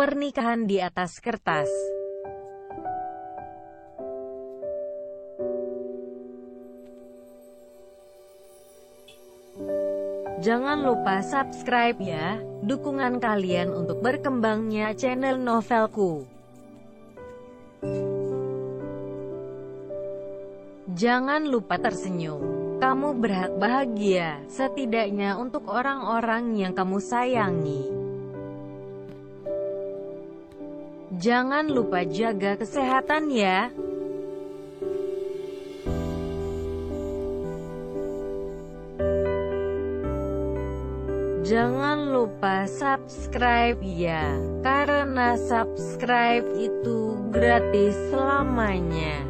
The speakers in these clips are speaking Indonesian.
Pernikahan di atas kertas. Jangan lupa subscribe ya, dukungan kalian untuk berkembangnya channel Novelku. Jangan lupa tersenyum. Kamu berhak bahagia, setidaknya untuk orang-orang yang kamu sayangi. Jangan lupa jaga kesehatan ya. Jangan lupa subscribe ya, karena subscribe itu gratis selamanya.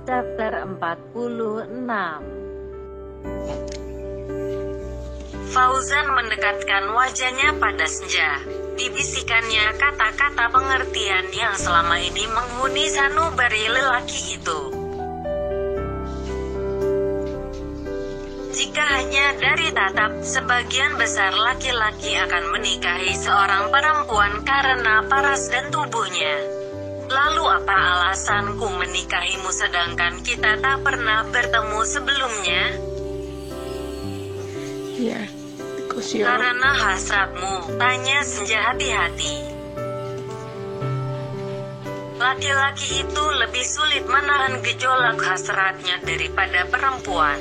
Chapter 46. Fauzan mendekatkan wajahnya pada Senja. Dibisikannya kata-kata pengertian yang selama ini menghuni sanubari lelaki itu. Jika hanya dari tatap, sebagian besar laki-laki akan menikahi seorang perempuan karena paras dan tubuhnya. Lalu apa alasanku menikahimu sedangkan kita tak pernah bertemu sebelumnya? Ya, karena hasratmu, tanya Senja hati-hati. Laki-laki itu lebih sulit menahan gejolak hasratnya daripada perempuan.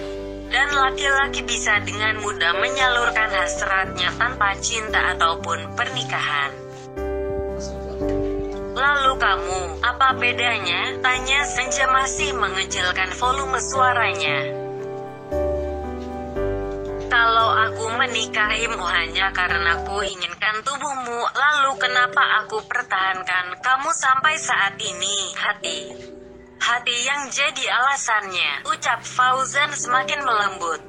Dan laki-laki bisa dengan mudah menyalurkan hasratnya tanpa cinta ataupun pernikahan. Lalu kamu, apa bedanya? Tanya Senja masih mengecilkan volume suaranya. Kalau aku menikahimu hanya karena aku inginkan tubuhmu, lalu kenapa aku pertahankan kamu sampai saat ini? Hati yang jadi alasannya, ucap Fauzan semakin melembut.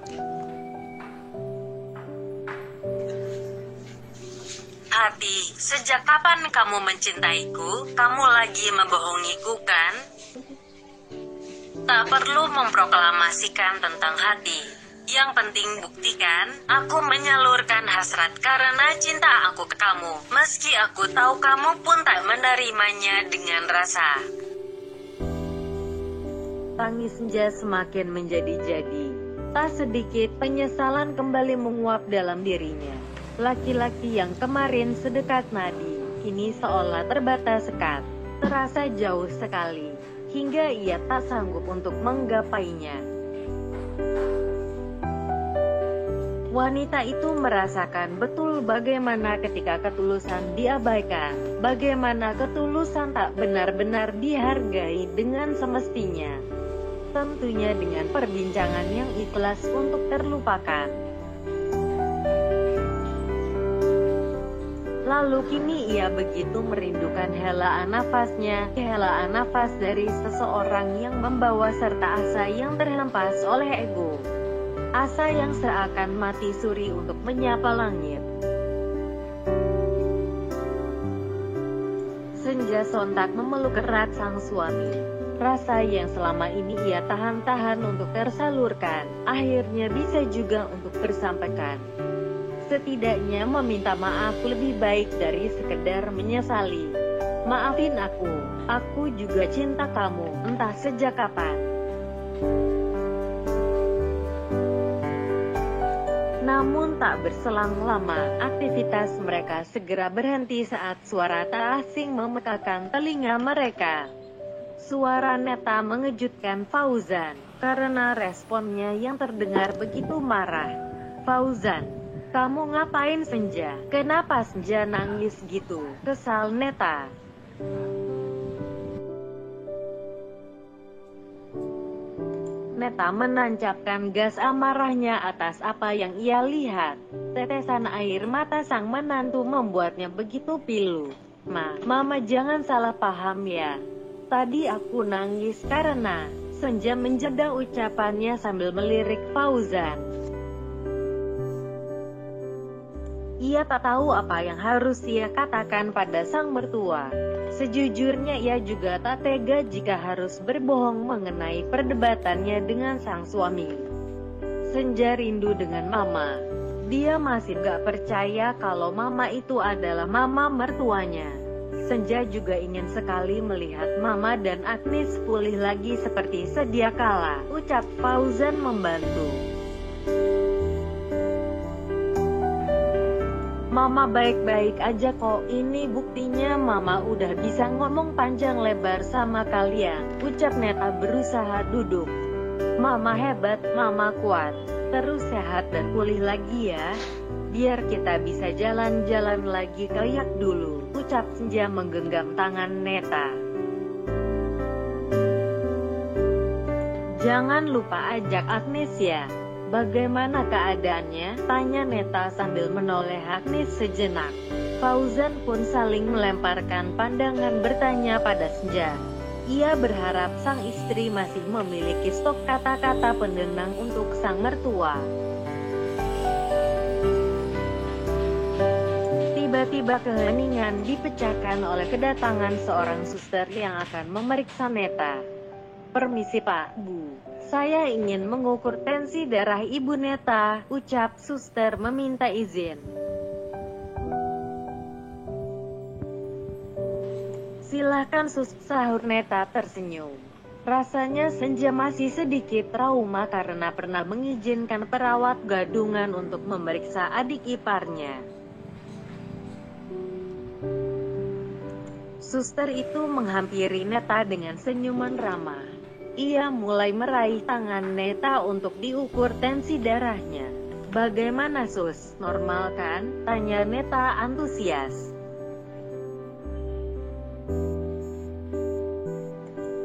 Hati, sejak kapan kamu mencintaiku? Kamu lagi membohongiku kan? Tak perlu memproklamasikan tentang hati. Yang penting buktikan, aku menyalurkan hasrat karena cinta aku ke kamu. Meski aku tahu kamu pun tak menerimanya dengan rasa. Tangis Senja semakin menjadi-jadi. Tak sedikit penyesalan kembali menguap dalam dirinya. Laki-laki yang kemarin sedekat nadi, kini seolah terbatas sekat. Terasa jauh sekali, hingga ia tak sanggup untuk menggapainya. Wanita itu merasakan betul bagaimana ketika ketulusan diabaikan, bagaimana ketulusan tak benar-benar dihargai dengan semestinya. Tentunya dengan perbincangan yang ikhlas untuk terlupakan. Lalu kini ia begitu merindukan helaan nafasnya, helaan nafas dari seseorang yang membawa serta asa yang terhempas oleh ego. Asa yang seakan mati suri untuk menyapa langit. Senja sontak memeluk erat sang suami. Rasa yang selama ini ia tahan-tahan untuk tersalurkan, akhirnya bisa juga untuk tersampaikan. Setidaknya meminta maaf lebih baik dari sekedar menyesali. Maafin aku juga cinta kamu, entah sejak kapan. Namun tak berselang lama, aktivitas mereka segera berhenti saat suara tak asing memekakan telinga mereka. Suara Neta mengejutkan Fauzan, karena responnya yang terdengar begitu marah. Fauzan, kamu ngapain Senja? Kenapa Senja nangis gitu? Kesal Neta. Neta menancapkan gas amarahnya atas apa yang ia lihat. Tetesan air mata sang menantu membuatnya begitu pilu. Mama jangan salah paham ya. Tadi aku nangis karena... Senja menjeda ucapannya sambil melirik Fauzan. Ia tak tahu apa yang harus ia katakan pada sang mertua. Sejujurnya ia juga tak tega jika harus berbohong mengenai perdebatannya dengan sang suami. Senja rindu dengan mama. Dia masih gak percaya kalau mama itu adalah mama mertuanya. Senja juga ingin sekali melihat mama dan Agnes pulih lagi seperti sedia kala, ucap Fauzan membantu. Mama baik-baik aja kok, ini buktinya mama udah bisa ngomong panjang lebar sama kalian, ucap Neta berusaha duduk. Mama hebat, mama kuat, terus sehat dan pulih lagi ya. Biar kita bisa jalan-jalan lagi kayak dulu, ucap Senja menggenggam tangan Neta. Jangan lupa ajak Agnes ya. Bagaimana keadaannya? Tanya Neta sambil menoleh Agnes sejenak. Fauzan pun saling melemparkan pandangan bertanya pada Senja. Ia berharap sang istri masih memiliki stok kata-kata penenang untuk sang mertua. Tiba-tiba keheningan dipecahkan oleh kedatangan seorang suster yang akan memeriksa Neta. Permisi Pak, Bu. Saya ingin mengukur tensi darah Ibu Neta, ucap suster meminta izin. Silahkan Sus, sahur Neta tersenyum. Rasanya Senja masih sedikit trauma karena pernah mengizinkan perawat gadungan untuk memeriksa adik iparnya. Suster itu menghampiri Neta dengan senyuman ramah. Ia mulai meraih tangan Neta untuk diukur tensi darahnya. Bagaimana Sus, normal kan? Tanya Neta antusias.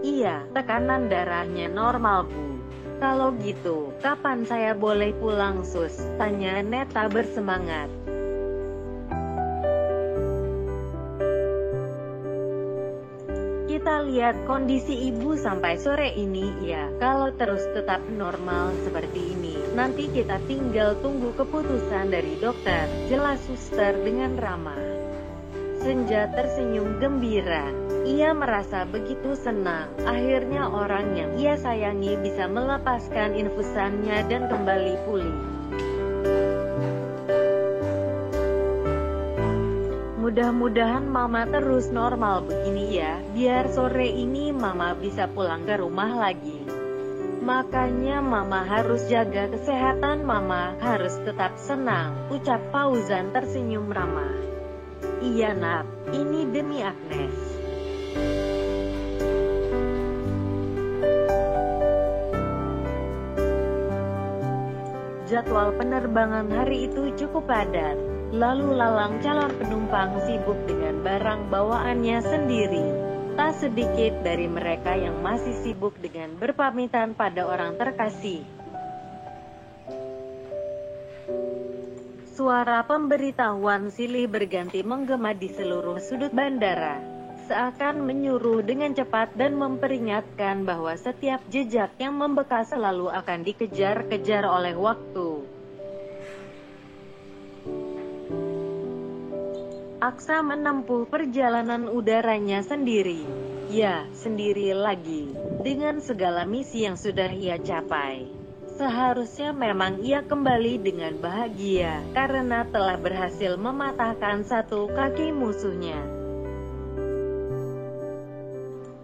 Iya, tekanan darahnya normal Bu. Kalau gitu, kapan saya boleh pulang Sus? Tanya Neta bersemangat. Kita lihat kondisi ibu sampai sore ini ya. Kalau terus tetap normal seperti ini, nanti kita tinggal tunggu keputusan dari dokter, jelas suster dengan ramah. Senja tersenyum gembira. Ia merasa begitu senang, akhirnya orang yang ia sayangi bisa melepaskan infusannya dan kembali pulih. Mudah-mudahan mama terus normal begini ya, biar sore ini mama bisa pulang ke rumah lagi. Makanya mama harus jaga kesehatan, mama harus tetap senang, ucap Fauzan tersenyum ramah. Iya nak, ini demi Agnes. Jadwal penerbangan hari itu cukup padat. Lalu lalang calon penumpang sibuk dengan barang bawaannya sendiri. Tak sedikit dari mereka yang masih sibuk dengan berpamitan pada orang terkasih. Suara pemberitahuan silih berganti menggema di seluruh sudut bandara. Seakan menyuruh dengan cepat dan memperingatkan bahwa setiap jejak yang membekas selalu akan dikejar-kejar oleh waktu. Aksa menempuh perjalanan udaranya sendiri. Ya, sendiri lagi. Dengan segala misi yang sudah ia capai. Seharusnya memang ia kembali dengan bahagia, karena telah berhasil mematahkan satu kaki musuhnya.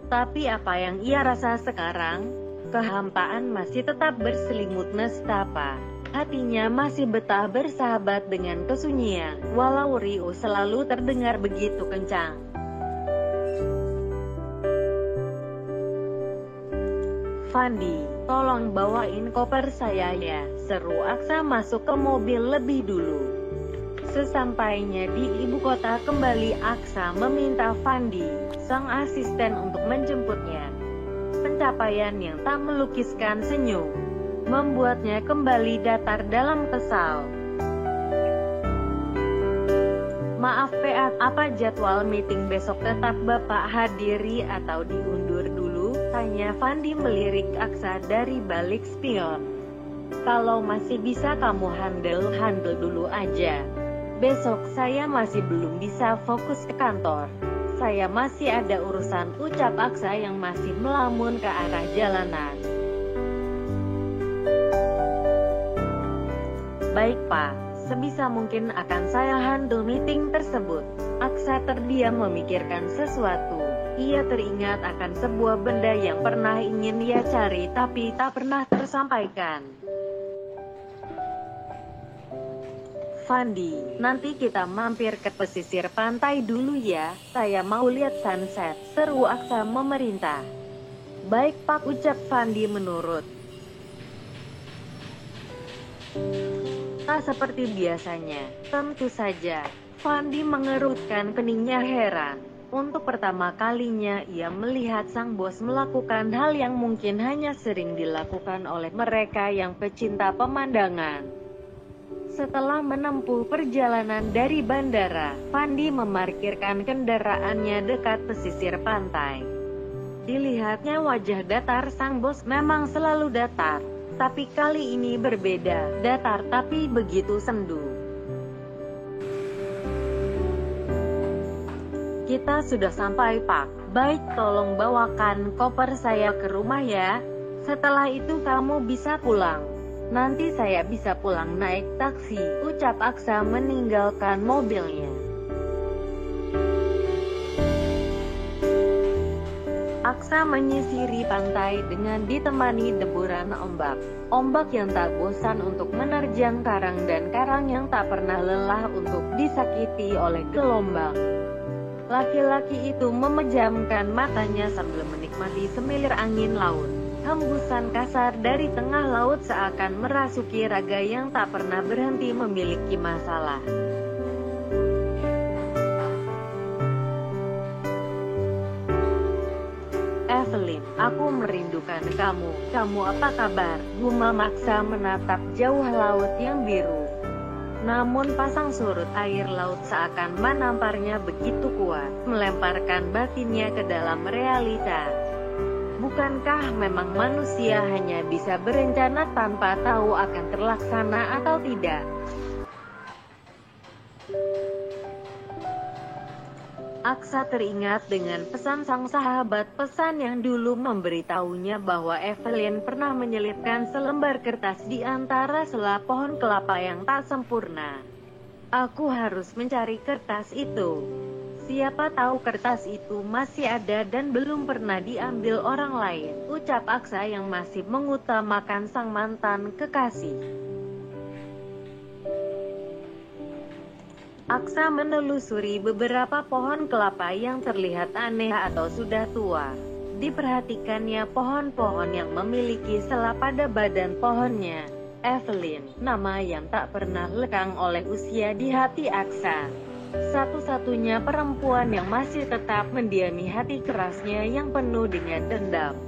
Tapi apa yang ia rasa sekarang? Kehampaan masih tetap berselimut nestapa. Hatinya masih betah bersahabat dengan kesunyian, walau riuh selalu terdengar begitu kencang. Fandi, tolong bawain koper saya ya, seru Aksa masuk ke mobil lebih dulu. Sesampainya di ibu kota kembali, Aksa meminta Fandi, sang asisten untuk menjemputnya. Pencapaian yang tak melukiskan senyum membuatnya kembali datar dalam kesal. Maaf Pak, apa jadwal meeting besok tetap Bapak hadiri atau diundur dulu? Tanya Fandi melirik Aksa dari balik spion. Kalau masih bisa kamu handle dulu aja. Besok saya masih belum bisa fokus ke kantor. Saya masih ada urusan, ucap Aksa yang masih melamun ke arah jalanan. Baik Pak, sebisa mungkin akan saya handle meeting tersebut. Aksa terdiam memikirkan sesuatu. Ia teringat akan sebuah benda yang pernah ingin ia cari tapi tak pernah tersampaikan. Fandi, nanti kita mampir ke pesisir pantai dulu ya, saya mau lihat sunset, seru Aksa memerintah. Baik Pak, ucap Fandi menurut. Tak seperti biasanya, tentu saja. Fandi mengerutkan keningnya heran. Untuk pertama kalinya ia melihat sang bos melakukan hal yang mungkin hanya sering dilakukan oleh mereka yang pecinta pemandangan. Setelah menempuh perjalanan dari bandara, Fandi memarkirkan kendaraannya dekat pesisir pantai. Dilihatnya wajah datar sang bos memang selalu datar, tapi kali ini berbeda, datar tapi begitu sendu. Kita sudah sampai Pak, baik tolong bawakan koper saya ke rumah ya, setelah itu kamu bisa pulang. Nanti saya bisa pulang naik taksi, ucap Aksa meninggalkan mobilnya. Aksa menyisiri pantai dengan ditemani deburan ombak. Ombak yang tak bosan untuk menerjang karang dan karang yang tak pernah lelah untuk disakiti oleh gelombang. Laki-laki itu memejamkan matanya sambil menikmati semilir angin laut. Hembusan kasar dari tengah laut seakan merasuki raga yang tak pernah berhenti memiliki masalah. Evelyn, aku merindukan kamu. Kamu apa kabar? Gumam Aksa menatap jauh laut yang biru. Namun pasang surut air laut seakan menamparnya begitu kuat, melemparkan batinnya ke dalam realita. Bukankah memang manusia hanya bisa berencana tanpa tahu akan terlaksana atau tidak? Aksa teringat dengan pesan sang sahabat, pesan yang dulu memberitahunya bahwa Evelyn pernah menyelipkan selembar kertas di antara sela pohon kelapa yang tak sempurna. Aku harus mencari kertas itu. Siapa tahu kertas itu masih ada dan belum pernah diambil orang lain, ucap Aksa yang masih mengutamakan sang mantan kekasih. Aksa menelusuri beberapa pohon kelapa yang terlihat aneh atau sudah tua. Diperhatikannya pohon-pohon yang memiliki sela pada badan pohonnya. Evelyn, nama yang tak pernah lekang oleh usia di hati Aksa. Satu-satunya perempuan yang masih tetap mendiami hati kerasnya yang penuh dengan dendam.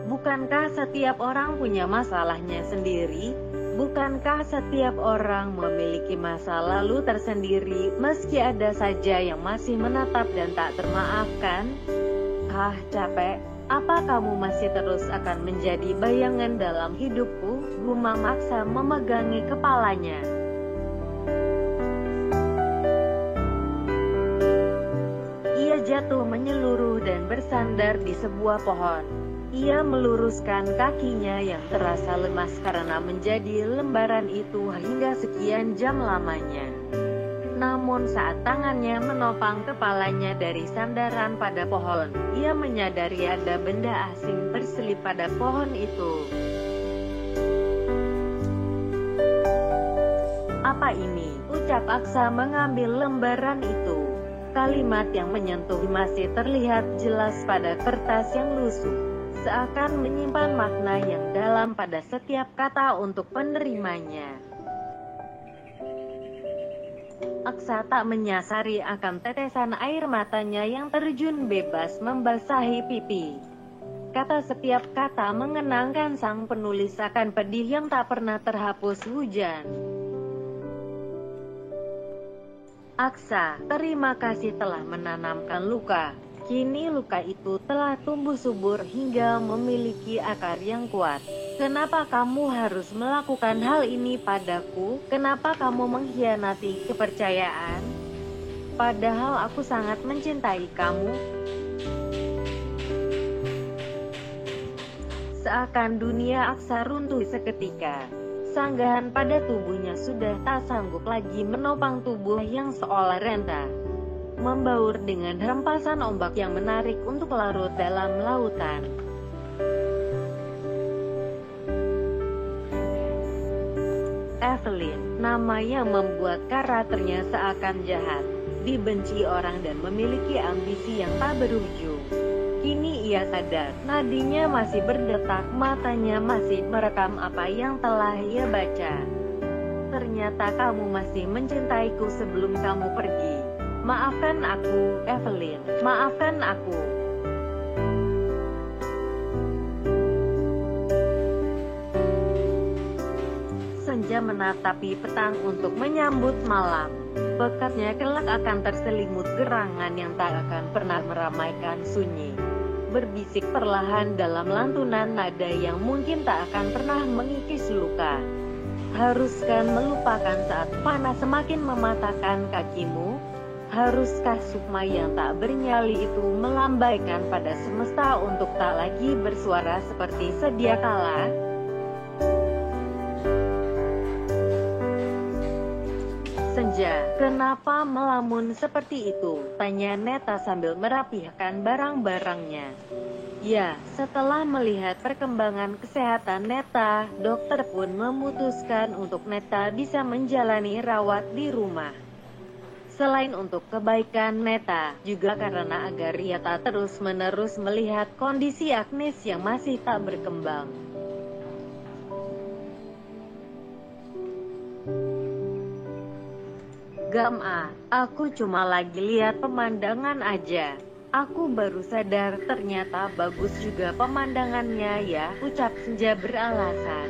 Bukankah setiap orang punya masalahnya sendiri? Bukankah setiap orang memiliki masa lalu tersendiri, meski ada saja yang masih menatap dan tak termaafkan? Capek. Apa kamu masih terus akan menjadi bayangan dalam hidupku? Gumam Aksa memegangi kepalanya. Ia jatuh menyeluruh dan bersandar di sebuah pohon. Ia meluruskan kakinya yang terasa lemas karena menjadi lembaran itu hingga sekian jam lamanya. Namun saat tangannya menopang kepalanya dari sandaran pada pohon, ia menyadari ada benda asing berselip pada pohon itu. Apa ini? Ucap Aksa mengambil lembaran itu. Kalimat yang menyentuh masih terlihat jelas pada kertas yang lusuh, seakan menyimpan makna yang dalam pada setiap kata untuk penerimanya. Aksa tak menyasari akan tetesan air matanya yang terjun bebas membasahi pipi. Kata setiap kata mengenangkan sang penulis akan pedih yang tak pernah terhapus hujan. Aksa, terima kasih telah menanamkan luka. Kini luka itu telah tumbuh subur hingga memiliki akar yang kuat. Kenapa kamu harus melakukan hal ini padaku? Kenapa kamu mengkhianati kepercayaan? Padahal aku sangat mencintai kamu. Seakan dunia aksa runtuh seketika. Sanggahan pada tubuhnya sudah tak sanggup lagi menopang tubuh yang seolah renta, membaur dengan hempasan ombak yang menarik untuk larut dalam lautan. Evelyn, nama yang membuat karakternya seakan jahat, dibenci orang dan memiliki ambisi yang tak berujung. Kini ia sadar, nadinya masih berdetak, matanya masih merekam apa yang telah ia baca. Ternyata kamu masih mencintaiku sebelum kamu pergi. Maafkan aku, Evelyn. Maafkan aku. Senja menatapi petang untuk menyambut malam. Bekatnya kelak akan terselimut gerangan yang tak akan pernah meramaikan sunyi. Berbisik perlahan dalam lantunan nada yang mungkin tak akan pernah mengikis luka. Haruskah melupakan saat panas semakin mematahkan kakimu? Haruskah sukma yang tak bernyali itu melambaikan pada semesta untuk tak lagi bersuara seperti sedia kala? Senja, kenapa melamun seperti itu? Tanya Neta sambil merapihkan barang-barangnya. Ya, setelah melihat perkembangan kesehatan Neta, dokter pun memutuskan untuk Neta bisa menjalani rawat di rumah. Selain untuk kebaikan Neta, juga karena agar ia tak terus-menerus melihat kondisi Agnes yang masih tak berkembang. Gama, aku cuma lagi lihat pemandangan aja. Aku baru sadar ternyata bagus juga pemandangannya ya, ucap Senja beralasan.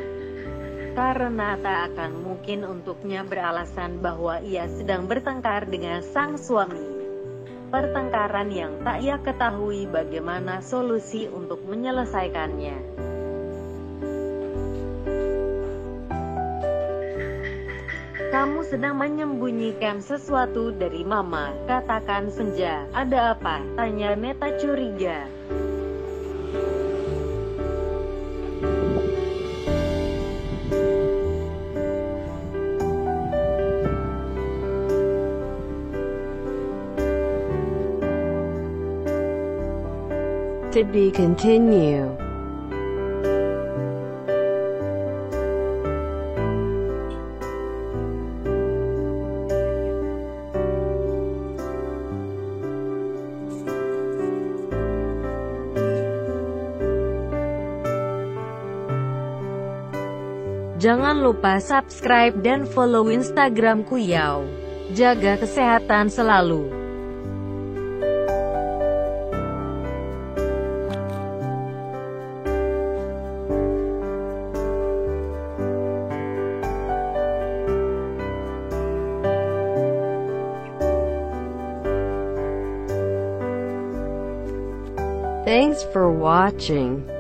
Karena tak akan mungkin untuknya beralasan bahwa ia sedang bertengkar dengan sang suami. Pertengkaran yang tak ia ketahui bagaimana solusi untuk menyelesaikannya. Kamu sedang menyembunyikan sesuatu dari Mama, katakan Senja. Ada apa? Tanya Neta curiga. To be continue. Jangan lupa subscribe dan follow Instagramku Yao. Jaga kesehatan selalu. Thanks for watching.